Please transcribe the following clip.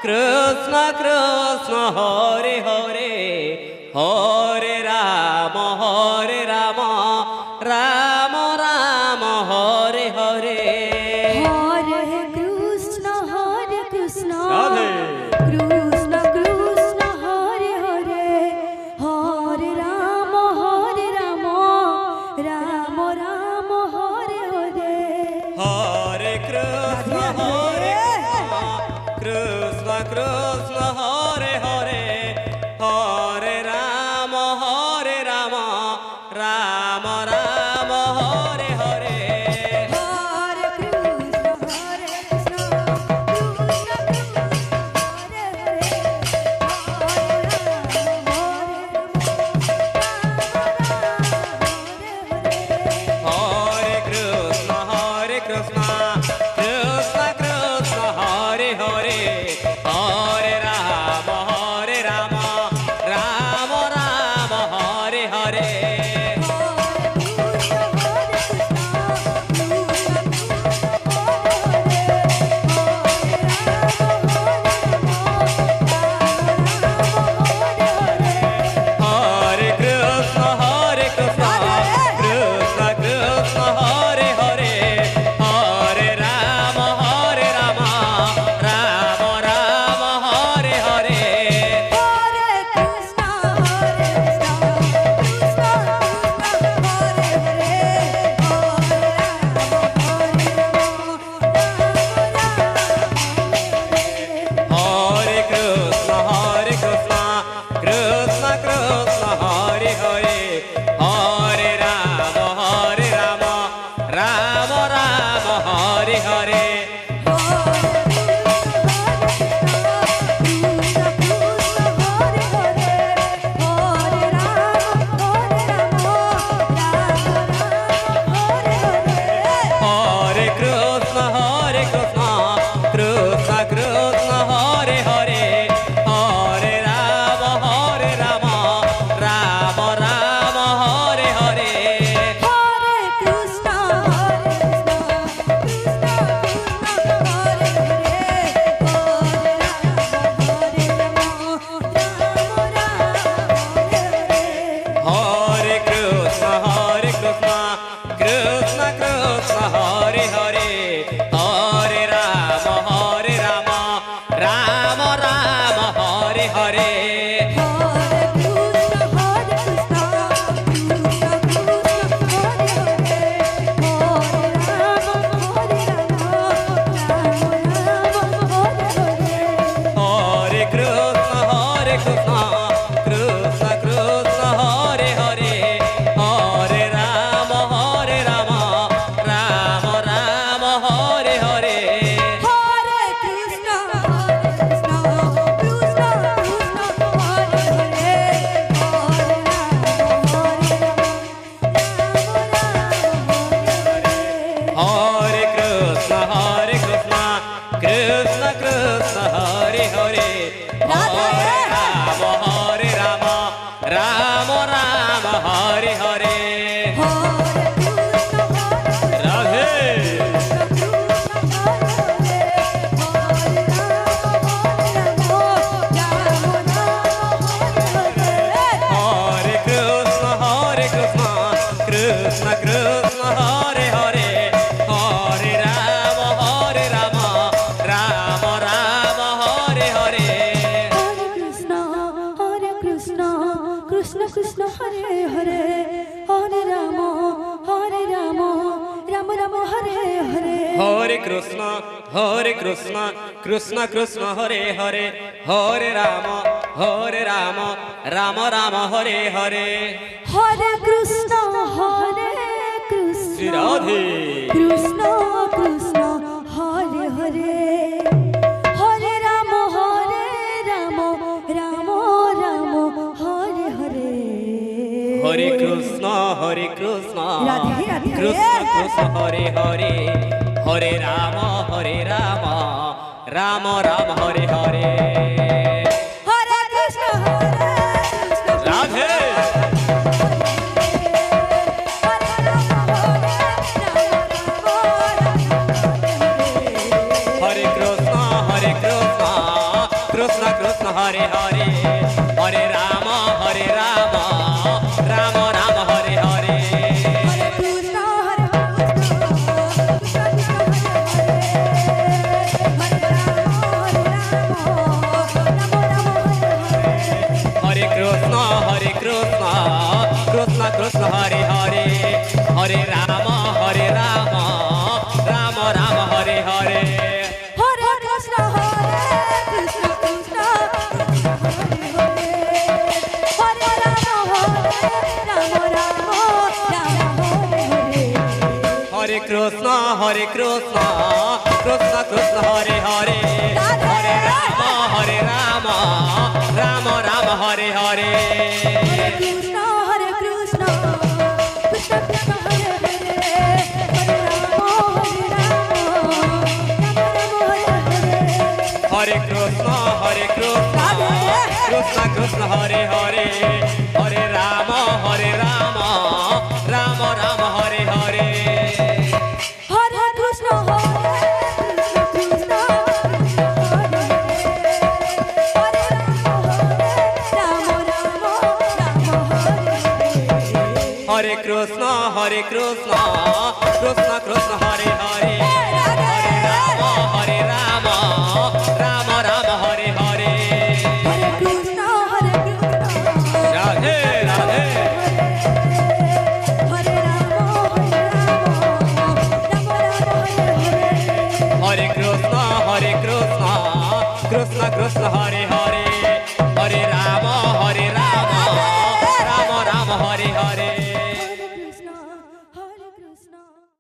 Krishna Krishna Hare Hare Hare Ram Ram Ram Hare Hare Hare Krishna Radhe. Krishna Krishna Hare Hare Hare Ram Ram Ram Hare Hare Hare Krishna Krishna Krishna Hare Hare Hare Ram Ram Ram Hare Hare Hare Krishna Krishna Hare Hare Hare Krishna Krishna Krishna Hare Hare Hare Ram Ram Ram Hare Hare Hare Krishna Krishna Krishna Krishna Hare Hare Hare Ram Ram Ram Hare Hare Hare Krishna Krishna Krishna Krishna Hare Hare Hare Ram Ram Ram Hare Hare Hare Krishna Krishna Krishna Krishna Hare Hare Hare Ram Ram Ram Hare Hare Hare Krishna Krishna Krishna Krishna Hare Hare Hare Ram Ram Ram Hare Hare Hare Krishna Krishna Krishna Krishna Hare Hare Hare Ram Ram Ram Hare Hare Hare Krishna Krishna Krishna Krishna Hare Hare Hare Ram Ram Ram Hare Hare Radhe Hare Krishna Krishna Krishna Krishna Hare Hare Hare Ram Ram Ram Hare Hare Krishna Krishna Hare Hare Hare Ram Ram Ram Hare Hare Hare Krishna Krishna Krishna Hare Hare Hare Ram Ram Ram Hare Hare Hare Krishna Shri Radhe Krishna Krishna Hare Hare Hare Ram Ram Ram Hare Hare Hare Krishna Radhe Radhe Krishna Krishna Hare Hare Hare Ram Ram Ram Hare Hare Hare Krishna Radhe Hare Krishna Krishna Krishna Hare Hare Hare Ram Ram Ram Hare Hare Hare Krishna Hare Krishna Krishna Krishna Hare Hare Hare Ram Ram Ram Hare Hare Hare Krishna Krishna Krishna Hare Ram Ram Ram Hare Hare Krishna Krishna Krishna Hare Hare Hare Ram Ram Ram Hare Hare Krishna Krishna Krishna Krishna Hare Hare Hare Ram Ram Hare Krishna Krishna Hare Ram Krishna Hare Hare Hare Ram Ram Ram Hare Hare Hare Krishna Krishna Hare Ram Ram Hare Krishna Krishna Krishna Hare Hare Hare Ram Ram Ram Hare Hare Hare Krishna Krishna Radhe Radhe Hare Ram Ram Hare Krishna Krishna Krishna Hare